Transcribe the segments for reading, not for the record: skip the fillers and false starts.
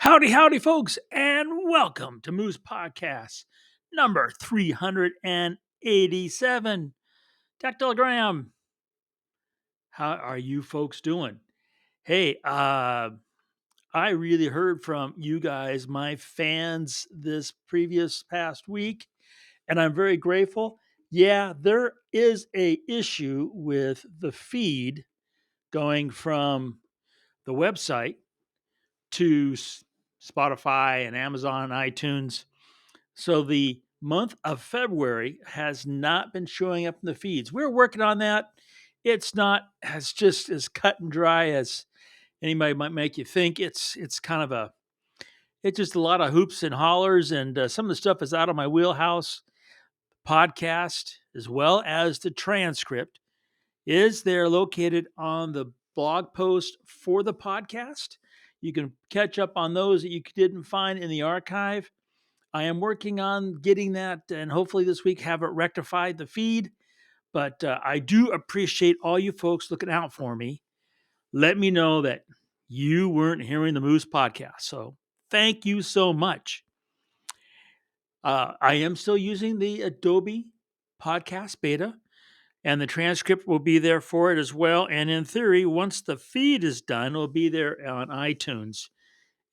Howdy, howdy, folks, and welcome to Moose Podcast number 387. Dactylogram, how are you folks doing? Hey, I really heard from you guys, my fans, this previous past week, and I'm very grateful. Yeah, there is a issue with the feed going from the website to Spotify and Amazon and iTunes. So the month of February has not been showing up in the feeds. We're working on that. It's not as just as cut and dry as anybody might make you think. It's kind of it's just a lot of hoops and hollers, and some of the stuff is out of my wheelhouse. Podcast as well as the transcript is there located on the blog post for the podcast. You can catch up on those that you didn't find in the archive. I am working on getting that and hopefully this week have it rectified, the feed. But I do appreciate all you folks looking out for me. Let me know that you weren't hearing the Moose podcast. So thank you so much. I am still using the Adobe podcast beta, and the transcript will be there for it as well. And in theory, once the feed is done, it'll be there on iTunes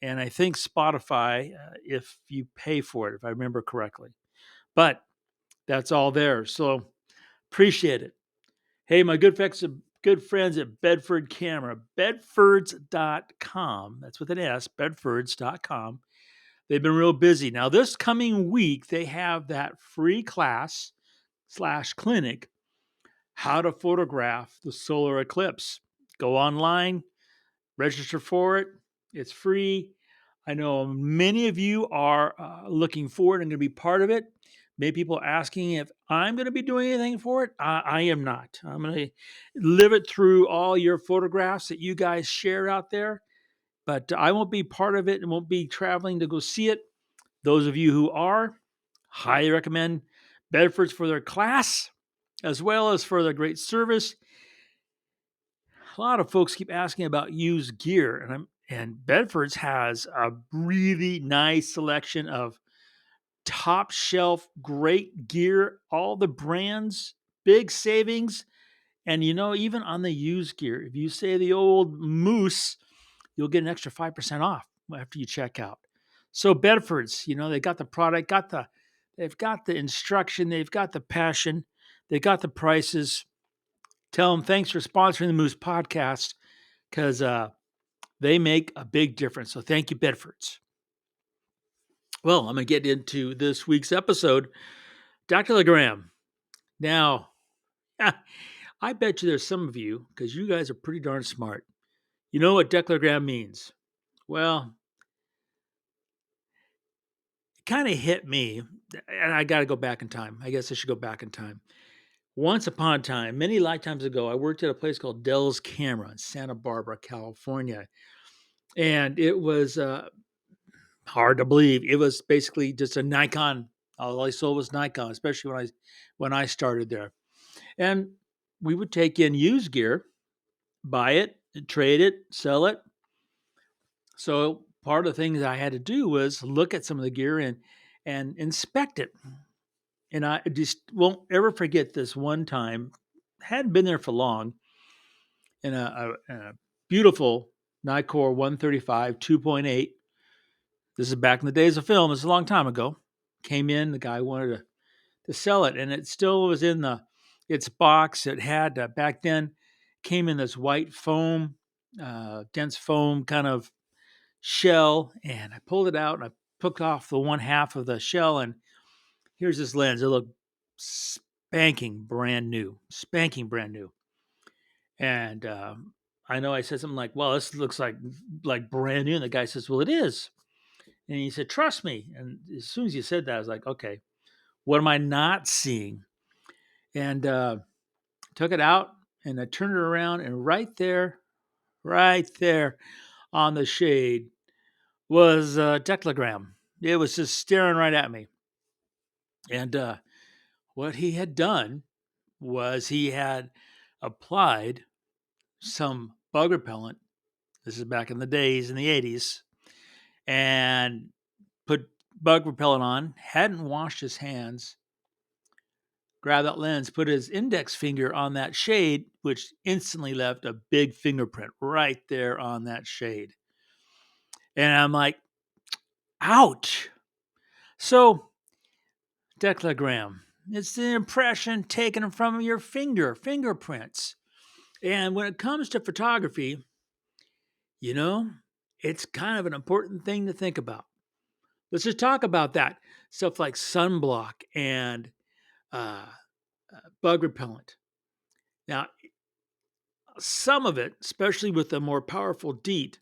and I think Spotify if you pay for it, if I remember correctly. But that's all there. So appreciate it. Hey, my good friends at Bedford Camera, bedfords.com. That's with an S, bedfords.com. They've been real busy. Now, this coming week, they have that free class slash clinic, how to photograph the solar eclipse. Go online, register for it. It's free. I know many of you are looking forward and going to be part of it. Many people asking if I'm going to be doing anything for it. I am not. I'm going to live it through all your photographs that you guys share out there, but I won't be part of it and won't be traveling to go see it. Those of you who are, highly recommend Bedford's for their class as well as for their great service. A lot of folks keep asking about used gear, and Bedford's has a really nice selection of top shelf great gear, all the brands, big savings. And even on the used gear, if you say the old Moose, you'll get an extra 5% off after you check out. So Bedford's, they got the product, they've got the instruction, they've got the passion, they got the prices. Tell them thanks for sponsoring the Moose podcast because they make a big difference. So thank you, Bedfords. Well, I'm going to get into this week's episode, Dactylogram. Now, I bet you there's some of you, because you guys are pretty darn smart. You know what Dactylogram means? Well, it kind of hit me, and I got to go back in time. I guess I should go back in time. Once upon a time, many lifetimes ago, I worked at a place called Dell's Camera in Santa Barbara, California. And it was hard to believe. It was basically just a Nikon. All I sold was Nikon, especially when I started there. And we would take in used gear, buy it, trade it, sell it. So part of the things I had to do was look at some of the gear and inspect it. And I just won't ever forget this one time. Hadn't been there for long, in a beautiful Nikkor 135 2.8. This is back in the days of film. This is a long time ago. Came in, the guy wanted to sell it, and it still was in its box. It had back then came in this white foam, dense foam kind of shell, and I pulled it out and I took off the one half of the shell, and here's this lens. It looked spanking brand new. And I know I said something like, "Well, this looks like brand new," and the guy says, "Well, it is." And he said, "Trust me." And as soon as you said that, I was like, "Okay, what am I not seeing?" And took it out and I turned it around, and right there on the shade was a Dactylogram. It was just staring right at me. And what he had done was he had applied some bug repellent. This is back in the days in the 80s. and put bug repellent on, hadn't washed his hands, grabbed that lens, put his index finger on that shade, which instantly left a big fingerprint right there on that shade. And I'm like, ouch. So, Dactylogram, it's the impression taken from your fingerprints. And when it comes to photography, you know, it's kind of an important thing to think about. Let's just talk about that. Stuff like sunblock and uh, bug repellent. Now, some of it, especially with the more powerful DEET,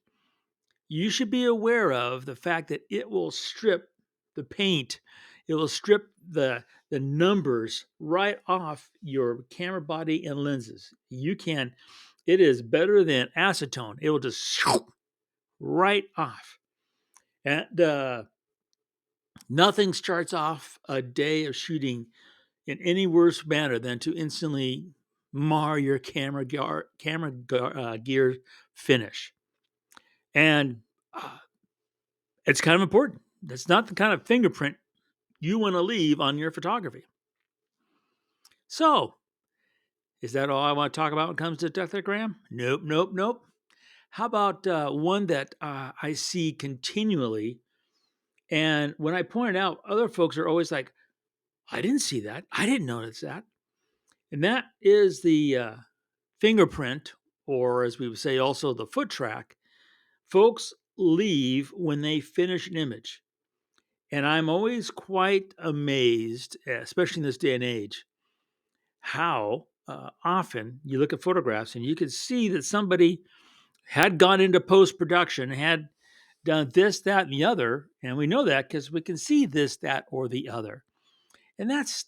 you should be aware of the fact that it will strip the paint, it will strip the numbers right off your camera body and lenses. You can, it is better than acetone. It will just right off. And nothing starts off a day of shooting in any worse manner than to instantly mar your gear finish. And it's kind of important. That's not the kind of fingerprint you want to leave on your photography. So, is that all I want to talk about when it comes to Dactylogram? Nope, nope, nope. How about one that I see continually? And when I point it out, other folks are always like, I didn't see that. I didn't notice that. And that is the fingerprint, or as we would say, also the foot track, folks leave when they finish an image. And I'm always quite amazed, especially in this day and age, how often you look at photographs and you can see that somebody had gone into post production, had done this, that, and the other. And we know that because we can see this, that, or the other. And that's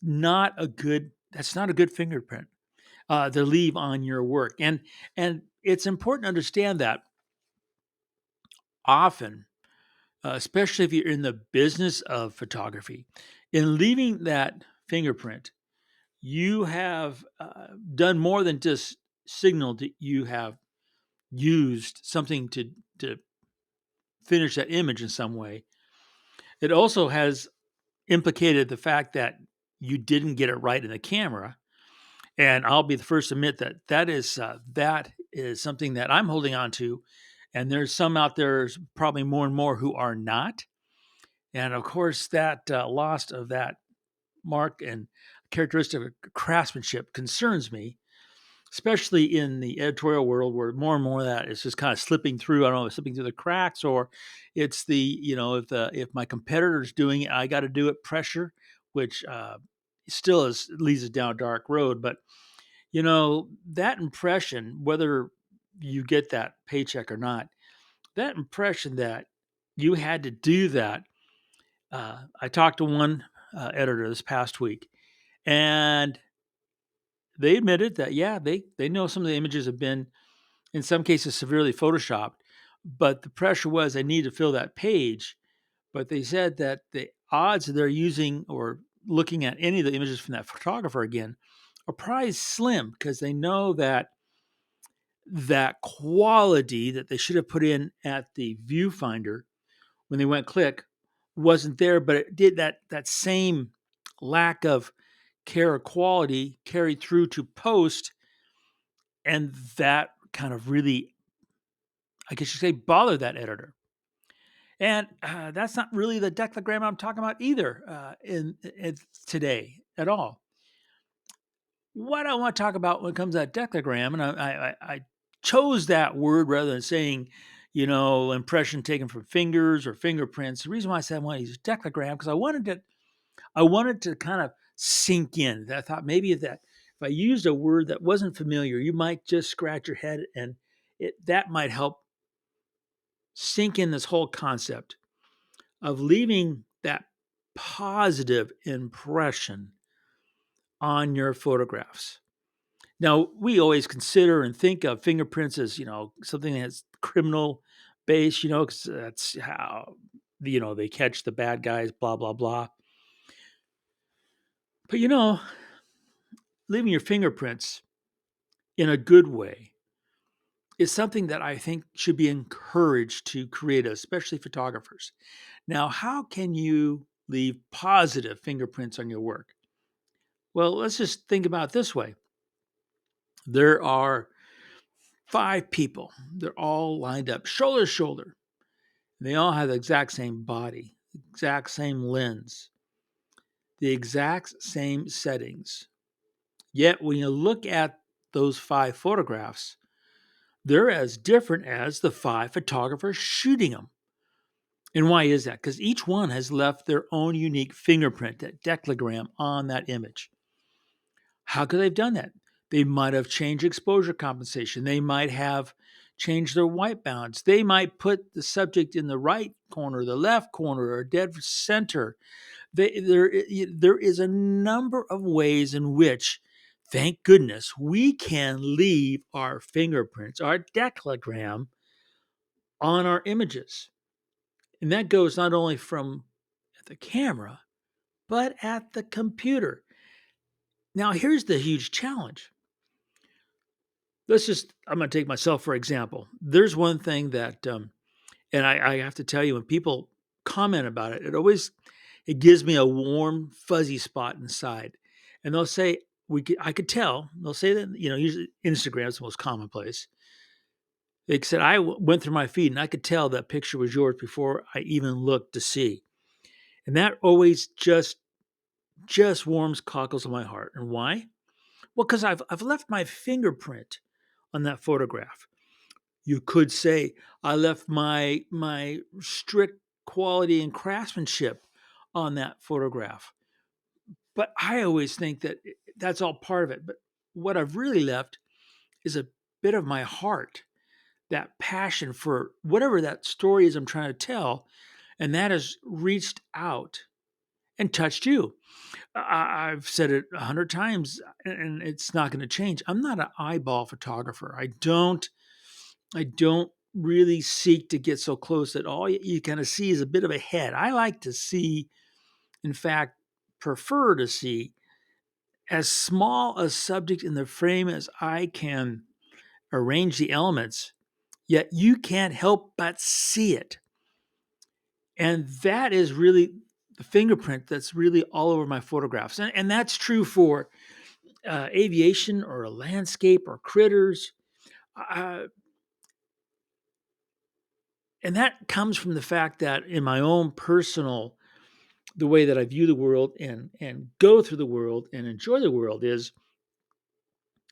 not a good fingerprint to leave on your work. And it's important to understand that often, especially if you're in the business of photography, in leaving that fingerprint, you have done more than just signaled that you have used something to finish that image in some way. It also has implicated the fact that you didn't get it right in the camera. And I'll be the first to admit that that is something that I'm holding on to. And there's some out there, probably more and more, who are not. And of course, that loss of that mark and characteristic of craftsmanship concerns me, especially in the editorial world where more and more of that is just kind of slipping through. I don't know, slipping through the cracks, or it's the, if my competitor's doing it, I got to do it pressure, which still leads us down a dark road. But that impression, whether you get that paycheck or not, that impression that you had to do that. I talked to one editor this past week, and they admitted that, yeah, they know some of the images have been, in some cases, severely photoshopped, but the pressure was they need to fill that page. But they said that the odds that they're using or looking at any of the images from that photographer again are probably slim, because they know that that quality that they should have put in at the viewfinder when they went click wasn't there, but it did that same lack of care or quality carried through to post, and that kind of really, I guess you say, bothered that editor. And that's not really the declagram I'm talking about either in today at all. What I want to talk about when it comes to that declagram, and I chose that word rather than saying, impression taken from fingers or fingerprints. The reason why I said I want to use declagram, because I wanted to kind of sink in. I thought maybe if I used a word that wasn't familiar, you might just scratch your head, and that might help sink in this whole concept of leaving that positive impression on your photographs. Now, we always consider and think of fingerprints as, something that's criminal based, because that's how, they catch the bad guys, blah, blah, blah. But, leaving your fingerprints in a good way is something that I think should be encouraged to create, especially photographers. Now, how can you leave positive fingerprints on your work? Well, let's just think about it this way. There are 5 people. They're all lined up, shoulder to shoulder. They all have the exact same body, exact same lens, the exact same settings. Yet, when you look at those 5 photographs, they're as different as the 5 photographers shooting them. And why is that? Because each one has left their own unique fingerprint, that declogram on that image. How could they have done that? They might have changed exposure compensation. They might have changed their white balance. They might put the subject in the right corner, the left corner, or dead center. There is a number of ways in which, thank goodness, we can leave our fingerprints, our declogram, on our images. And that goes not only from at the camera, but at the computer. Now, here's the huge challenge. I'm going to take myself for example. There's one thing that, and I have to tell you, when people comment about it, it gives me a warm, fuzzy spot inside. And they'll say, I could tell, they'll say that, usually Instagram is the most commonplace. They said, went through my feed and I could tell that picture was yours before I even looked to see. And that always just warms cockles of my heart. And why? Well, because I've left my fingerprint on that photograph. You could say I left my strict quality and craftsmanship on that photograph. But I always think that that's all part of it. But what I've really left is a bit of my heart, that passion for whatever that story is I'm trying to tell, and that has reached out and touched you. I've said it 100 times, and it's not going to change. I'm not an eyeball photographer. I don't really seek to get so close that all you kind of see is a bit of a head. I like to see, in fact, prefer to see as small a subject in the frame as I can arrange the elements, yet you can't help but see it. And that is really the fingerprint that's really all over my photographs. And that's true for aviation or a landscape or critters. Uh, and that comes from the fact that in my own personal, the way that I view the world and go through the world and enjoy the world is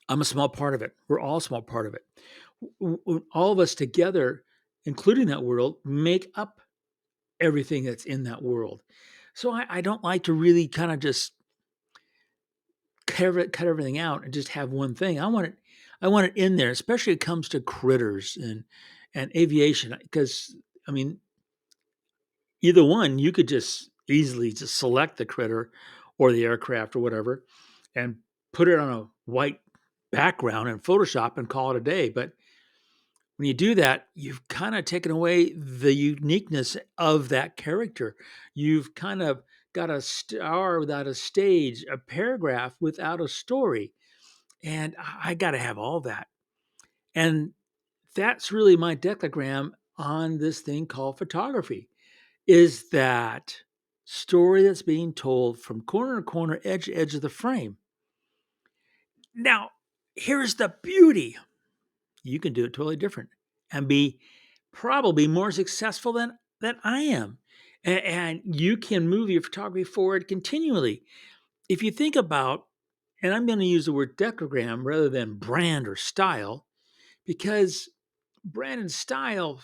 I'm a small part of it. We're all a small part of it. All of us together, including that world, make up everything that's in that world. So I don't like to really kind of just cut everything out and just have one thing. I want it in there, especially when it comes to critters and aviation. Because I mean, either one, you could just easily just select the critter or the aircraft or whatever and put it on a white background in Photoshop and call it a day. But when you do that, you've kind of taken away the uniqueness of that character. You've kind of got a star without a stage, a paragraph without a story. And I got to have all that. And that's really my declogram on this thing called photography, is that story that's being told from corner to corner, edge to edge of the frame. Now, here's the beauty. You can do it totally different and be probably more successful than I am. And you can move your photography forward continually. If you think about, and I'm going to use the word decogram rather than brand or style, because brand and style,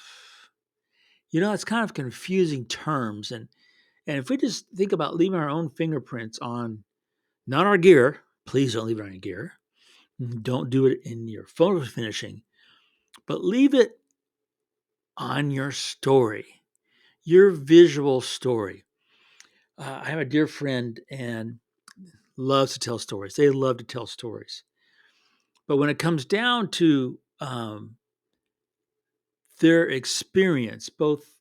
it's kind of confusing terms. And if we just think about leaving our own fingerprints on, not our gear, please don't leave it on your gear. Don't do it in your photo finishing, but leave it on your story, your visual story. I have a dear friend and loves to tell stories. They love to tell stories. But when it comes down to their experience, both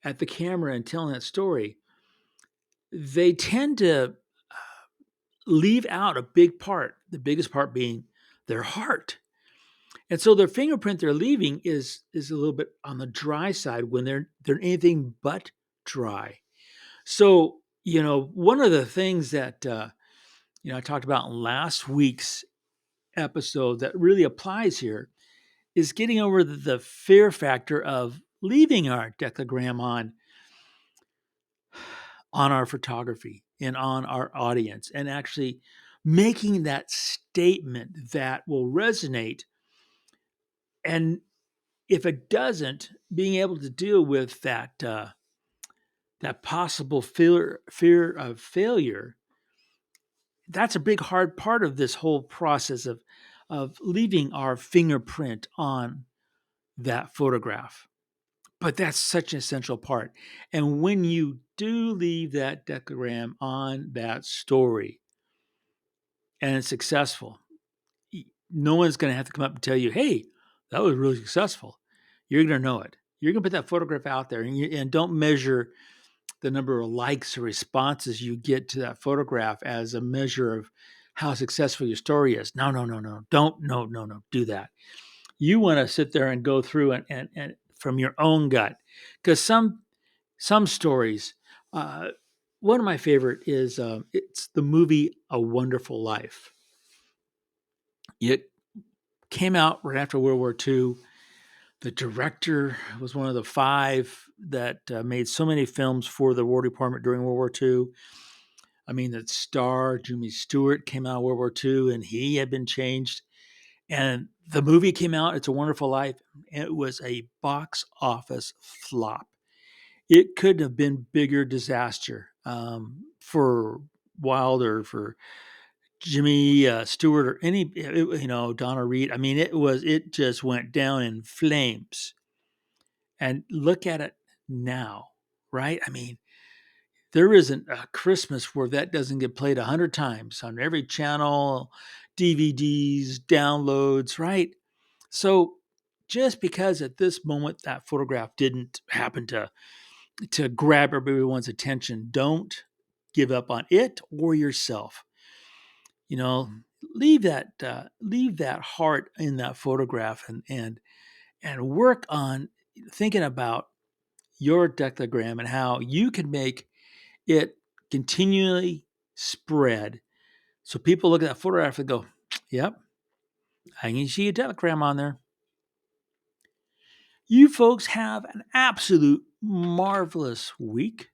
at the camera and telling that story, they tend to leave out a big part, the biggest part being their heart. And so their fingerprint they're leaving is a little bit on the dry side when they're anything but dry. So, one of the things that I talked about in last week's episode that really applies here is getting over the fear factor of leaving our decagram on our photography and on our audience, and actually making that statement that will resonate. And if it doesn't, being able to deal with that possible fear of failure, that's a big hard part of this whole process of leaving our fingerprint on that photograph. But that's such an essential part. And when you do leave that decagram on that story and it's successful, no one's going to have to come up and tell you, hey, that was really successful. You're going to know it. You're going to put that photograph out there, and don't measure the number of likes or responses you get to that photograph as a measure of how successful your story is. No, no, no, no. Don't, no, do that. You want to sit there and go through and from your own gut, because some stories. One of my favorite is it's the movie A Wonderful Life. It came out right after World War II. The director was one of the five that made so many films for the War Department during World War II. I mean, the star, Jimmy Stewart, came out of World War II, and he had been changed. And the movie came out, It's a Wonderful Life. It was a box office flop. It couldn't have been bigger disaster for Wilder, for Jimmy Stewart, or Donna Reed. I mean, it just went down in flames. And look at it now, right? I mean, there isn't a Christmas where that doesn't get played 100 times on every channel, DVDs, downloads, right? So just because at this moment that photograph didn't happen to grab everyone's attention, don't give up on it or yourself. You know, leave that heart in that photograph, and work on thinking about your declogram and how you can make it continually spread. So people look at that photograph and go, yep, I can see a declogram on there. You folks have an absolute marvelous week.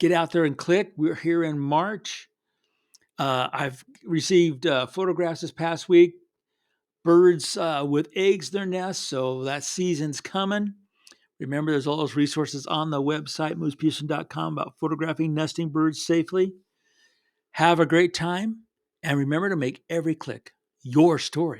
Get out there and click. We're here in March. I've received photographs this past week. Birds with eggs in their nests, so that season's coming. Remember, there's all those resources on the website, moosepeterson.com, about photographing nesting birds safely. Have a great time, and remember to make every click your story.